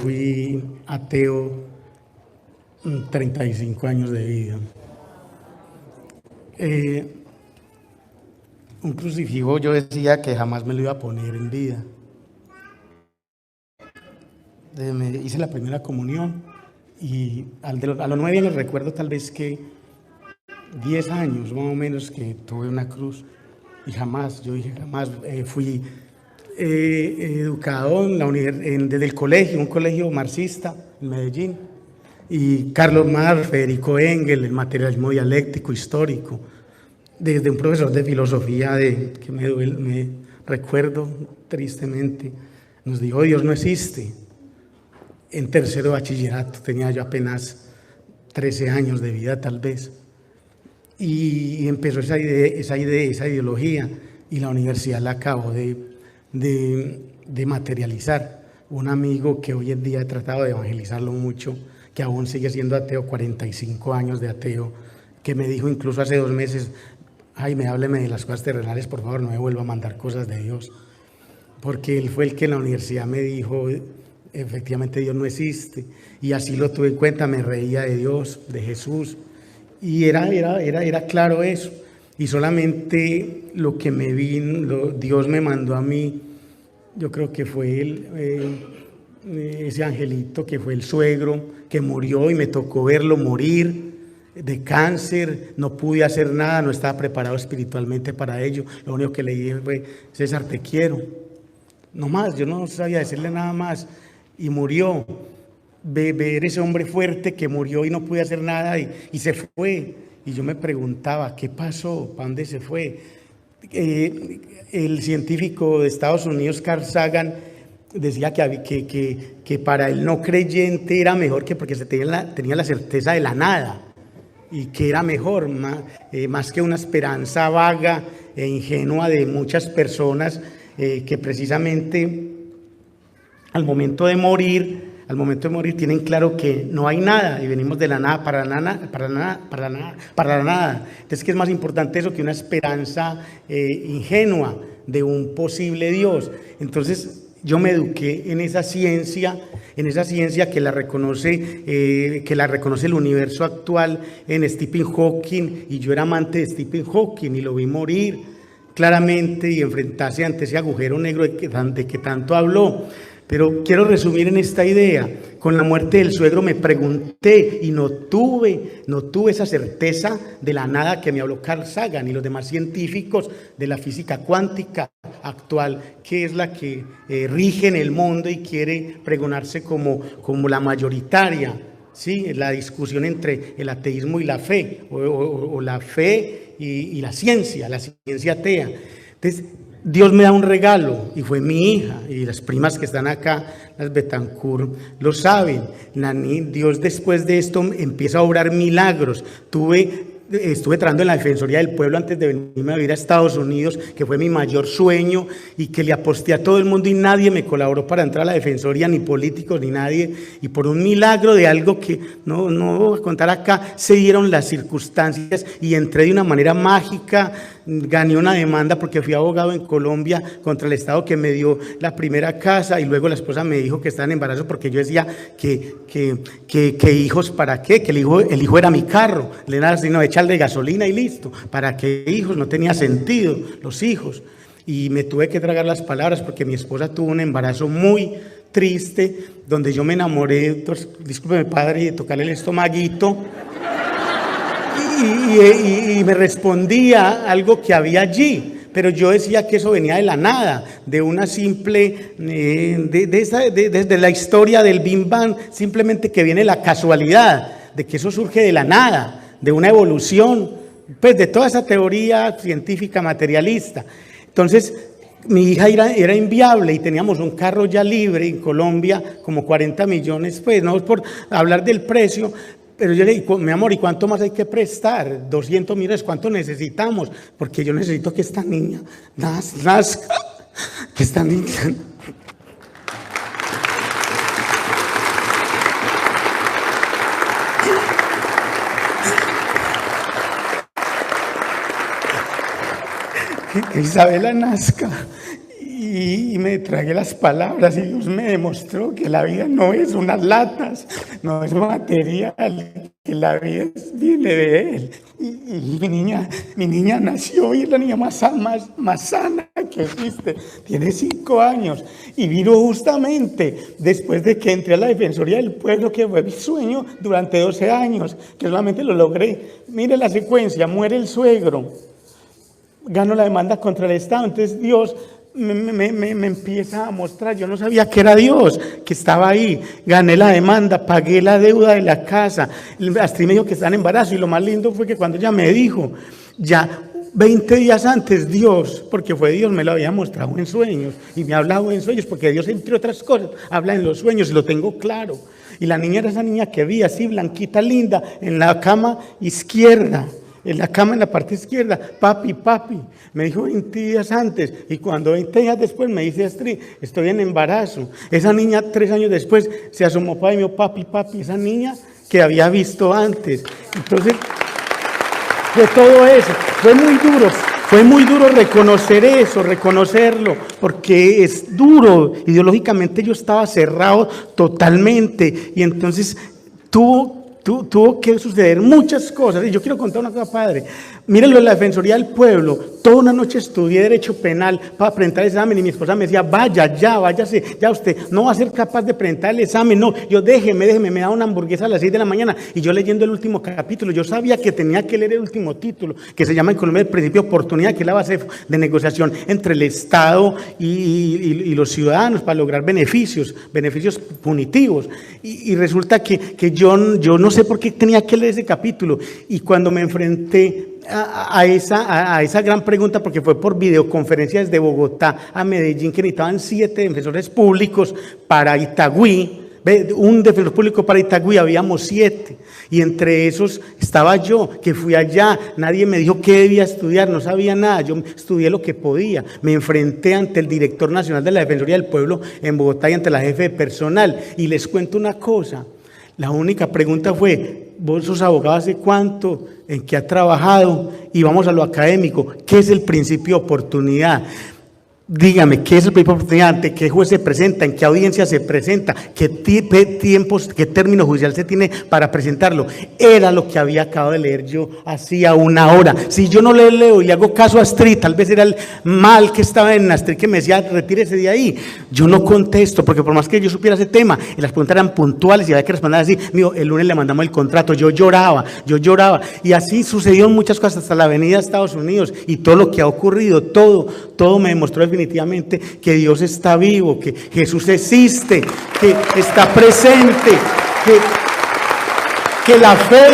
Fui ateo 35 años de vida. Un crucifijo yo decía que jamás me lo iba a poner en vida. Me hice la primera comunión y a los 9 años recuerdo tal vez que 10 años más o menos que tuve una cruz y jamás, yo dije jamás, fui educado desde el colegio, un colegio marxista en Medellín, y Carlos Marx, Federico Engels, el materialismo dialéctico histórico, desde un profesor de filosofía que me recuerdo tristemente, nos dijo: Dios no existe. En tercero de bachillerato, tenía yo apenas 13 años de vida tal vez, y empezó esa ideología, y la universidad la acabó de materializar. Un amigo que hoy en día he tratado de evangelizarlo mucho, que aún sigue siendo ateo, 45 años de ateo, que me dijo incluso hace 2 meses: Jaime, hábleme de las cosas terrenales, por favor, no me vuelva a mandar cosas de Dios. Porque él fue el que en la universidad me dijo: efectivamente Dios no existe, y así lo tuve en cuenta, me reía de Dios, de Jesús, y era claro eso, y solamente lo que Dios me mandó a mí, yo creo que fue ese angelito que fue el suegro, que murió y me tocó verlo morir de cáncer. No pude hacer nada, no estaba preparado espiritualmente para ello. Lo único que le dije fue: César, te quiero. No más, yo no sabía decirle nada más. Y murió. Ver ese hombre fuerte que murió y no pude hacer nada y se fue. Y yo me preguntaba: ¿qué pasó? ¿Para dónde se fue? El científico de Estados Unidos, Carl Sagan, decía que para el no creyente era mejor, que porque tenía la certeza de la nada, y que era mejor, más que una esperanza vaga e ingenua de muchas personas que precisamente al momento de morir tienen claro que no hay nada y venimos de la nada para la nada. Entonces, ¿qué es más importante eso que una esperanza ingenua de un posible Dios? Entonces, yo me eduqué en esa ciencia que la reconoce el universo actual en Stephen Hawking, y yo era amante de Stephen Hawking y lo vi morir claramente y enfrentarse ante ese agujero negro de que tanto habló. Pero quiero resumir en esta idea: con la muerte del suegro me pregunté y no tuve esa certeza de la nada que me habló Carl Sagan y los demás científicos de la física cuántica actual, que es la que rige en el mundo y quiere pregonarse como la mayoritaria, ¿sí? La discusión entre el ateísmo y la fe, o la fe y la ciencia atea. Entonces, Dios me da un regalo, y fue mi hija, y las primas que están acá, las Betancourt, lo saben. Dios, después de esto, empieza a obrar milagros. Estuve trabajando en la Defensoría del Pueblo antes de venirme a vivir a Estados Unidos, que fue mi mayor sueño, y que le aposté a todo el mundo y nadie me colaboró para entrar a la Defensoría, ni políticos ni nadie, y por un milagro de algo que no voy a contar acá, se dieron las circunstancias y entré de una manera mágica. Gané una demanda porque fui abogado en Colombia contra el Estado que me dio la primera casa, y luego la esposa me dijo que estaba en embarazo porque yo decía que hijos, ¿para qué? Que el hijo era mi carro, le era sino echarle gasolina y listo. ¿Para qué hijos? No tenía sentido los hijos. Y me tuve que tragar las palabras porque mi esposa tuvo un embarazo muy triste, donde yo me enamoré, discúlpeme padre, de tocarle el estomaguito. Y me respondía algo que había allí, pero yo decía que eso venía de la nada, de una simple, desde la historia del Big Bang, simplemente que viene la casualidad, de que eso surge de la nada, de una evolución, pues de toda esa teoría científica materialista. Entonces, mi hija era inviable y teníamos un carro ya libre en Colombia, como 40 millones, pues no por hablar del precio. Pero yo le digo: mi amor, ¿y cuánto más hay que prestar? 200 millones, ¿cuánto necesitamos? Porque yo necesito que esta niña nazca, que esta niña... que Isabela nazca. Y me tragué las palabras y Dios me demostró que la vida no es unas latas, no es material, que la vida viene de Él. Y mi niña nació y es la niña más sana que existe. Tiene 5 años y vino justamente después de que entré a la Defensoría del Pueblo, que fue mi sueño durante 12 años, que solamente lo logré. Mire la secuencia: muere el suegro, gano la demanda contra el Estado, entonces Dios me empieza a mostrar. Yo no sabía que era Dios, que estaba ahí. Gané la demanda, pagué la deuda de la casa. Astrid me dijo que está en embarazo, y lo más lindo fue que cuando ella me dijo, ya 20 días antes, Dios, porque fue Dios, me lo había mostrado en sueños, y me ha hablado en sueños, porque Dios, entre otras cosas, habla en los sueños, y lo tengo claro. Y la niña era esa niña que vi así, blanquita, linda, en la cama izquierda. En la cama, en la parte izquierda: papi, papi. Me dijo 20 días antes, y cuando 20 días después me dice Astrid, estoy en embarazo. Esa niña 3 años después se asomó para mí y me dijo: papi, papi. Esa niña que había visto antes. Entonces, de todo eso, fue muy duro reconocer eso, reconocerlo, porque es duro. Ideológicamente yo estaba cerrado totalmente, y entonces tuvo que suceder muchas cosas. Y yo quiero contar una cosa, padre. Mírenlo, en la Defensoría del Pueblo, toda una noche estudié Derecho Penal para presentar el examen, y mi esposa me decía: váyase, ya usted no va a ser capaz de presentar el examen. No, yo déjeme, me daba una hamburguesa a las 6 de la mañana, y yo leyendo el último capítulo. Yo sabía que tenía que leer el último título, que se llama en Colombia el principio de oportunidad, que es la base de negociación entre el Estado y los ciudadanos para lograr beneficios punitivos. Y resulta que yo no sé por qué tenía que leer ese capítulo, y cuando me enfrenté a esa gran pregunta, porque fue por videoconferencia desde Bogotá a Medellín, que necesitaban 7 defensores públicos para Itagüí. Un defensor público para Itagüí, habíamos 7, y entre esos estaba yo, que fui allá. Nadie me dijo qué debía estudiar, no sabía nada, yo estudié lo que podía. Me enfrenté ante el director nacional de la Defensoría del Pueblo en Bogotá y ante la jefe de personal, y les cuento una cosa. La única pregunta fue: ¿vos sos abogado hace cuánto? ¿En qué ha trabajado? Y vamos a lo académico: ¿qué es el principio de oportunidad? Dígame, ¿qué es el principio de oportunidad? ¿Ante qué juez se presenta? ¿En qué audiencia se presenta? ¿Qué tiempos, qué término judicial se tiene para presentarlo? Era lo que había acabado de leer yo hacía 1 hora. Si yo no le leo y le hago caso a Astrid, tal vez era el mal que estaba en Astrid que me decía: retírese de ahí. Yo no contesto, porque por más que yo supiera ese tema, y las preguntas eran puntuales y había que responder así. Mío, el lunes le mandamos el contrato. Yo lloraba. Y así sucedieron muchas cosas, hasta la venida a Estados Unidos, y todo lo que ha ocurrido, todo me demostró definitivamente que Dios está vivo, que Jesús existe, que está presente, que la fe,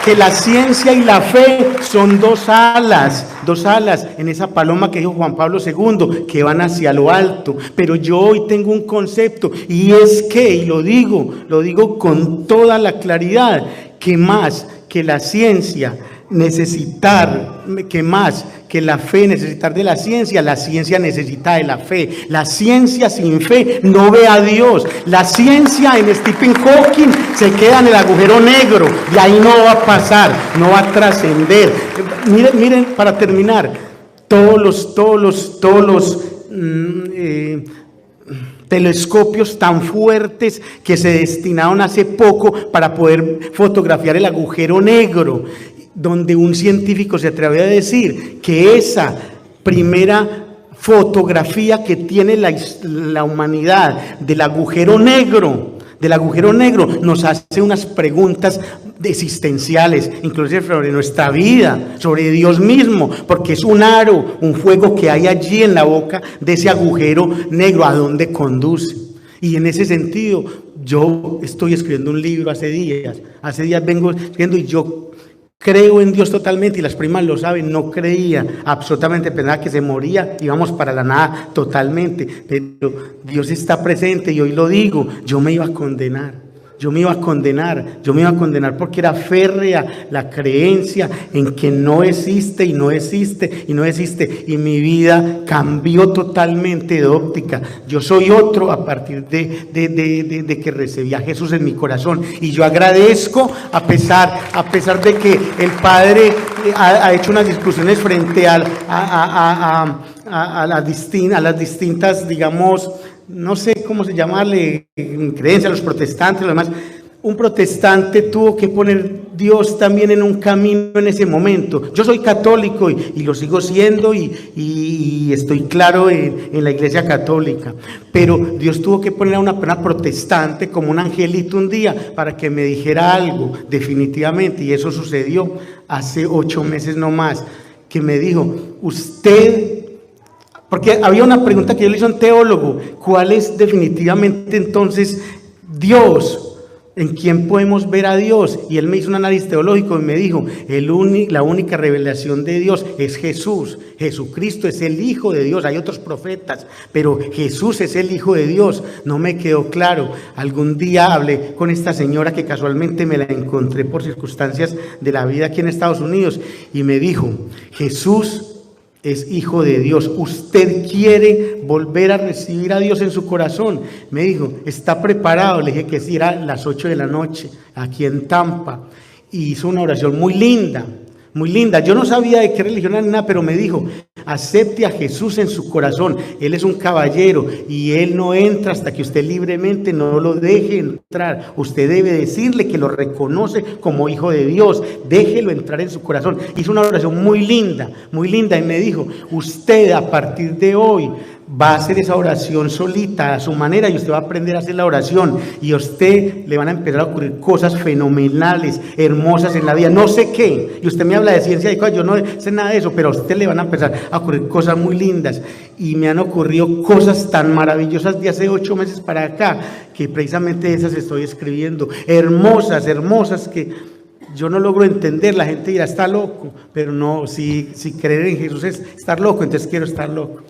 que la ciencia y la fe son 2 alas en esa paloma que dijo Juan Pablo II, que van hacia lo alto. Pero yo hoy tengo un concepto, y es que, y lo digo con toda la claridad, que más que la ciencia necesitar, que más que la fe necesitar de la ciencia necesita de la fe. La ciencia sin fe no ve a Dios. La ciencia en Stephen Hawking se queda en el agujero negro, y ahí no va a pasar, no va a trascender. Miren, para terminar, todos los telescopios tan fuertes que se destinaron hace poco para poder fotografiar el agujero negro, donde un científico se atrevió a decir que esa primera fotografía que tiene la humanidad del agujero negro nos hace unas preguntas existenciales, inclusive sobre nuestra vida, sobre Dios mismo, porque es un aro, un fuego que hay allí en la boca de ese agujero negro. ¿A dónde conduce? Y en ese sentido, yo estoy escribiendo un libro hace días vengo escribiendo, y yo creo en Dios totalmente, y las primas lo saben. No creía absolutamente, pensaba que se moría, íbamos para la nada totalmente, pero Dios está presente, y hoy lo digo: yo me iba a condenar, yo me iba a condenar porque era férrea la creencia en que no existe y no existe y no existe, y mi vida cambió totalmente de óptica. Yo soy otro a partir de que recibí a Jesús en mi corazón, y yo agradezco a pesar de que el Padre ha hecho unas discusiones frente a las distintas, digamos, no sé cómo se llamarle, creencias, los protestantes, lo demás. Un protestante tuvo que poner Dios también en un camino en ese momento. Yo soy católico y lo sigo siendo, y estoy claro en la iglesia católica, pero Dios tuvo que poner a una persona protestante como un angelito un día para que me dijera algo definitivamente, y eso sucedió hace 8 meses no más, que me dijo: usted... Porque había una pregunta que yo le hice a un teólogo: ¿cuál es definitivamente entonces Dios? ¿En quién podemos ver a Dios? Y él me hizo un análisis teológico y me dijo: la única revelación de Dios es Jesús. Jesucristo es el Hijo de Dios. Hay otros profetas, pero Jesús es el Hijo de Dios. No me quedó claro. Algún día hablé con esta señora que casualmente me la encontré por circunstancias de la vida aquí en Estados Unidos, y me dijo: Jesús es Hijo de Dios. ¿Usted quiere volver a recibir a Dios en su corazón? Me dijo: ¿está preparado? Le dije que sí. Era las 8 de la noche aquí en Tampa, y hizo una oración muy linda, muy linda. Yo no sabía de qué religión era nada, pero me dijo: acepte a Jesús en su corazón. Él es un caballero y Él no entra hasta que usted libremente no lo deje entrar. Usted debe decirle que lo reconoce como Hijo de Dios. Déjelo entrar en su corazón. Hizo una oración muy linda, y me dijo: usted a partir de hoy va a hacer esa oración solita, a su manera, y usted va a aprender a hacer la oración, y a usted le van a empezar a ocurrir cosas fenomenales, hermosas en la vida. No sé qué, y usted me habla de ciencia y cosas, yo no sé nada de eso, pero a usted le van a empezar a ocurrir cosas muy lindas, y me han ocurrido cosas tan maravillosas de hace 8 meses para acá, que precisamente esas estoy escribiendo, hermosas, que yo no logro entender. La gente dirá: está loco, pero no, si creer en Jesús es estar loco, entonces quiero estar loco.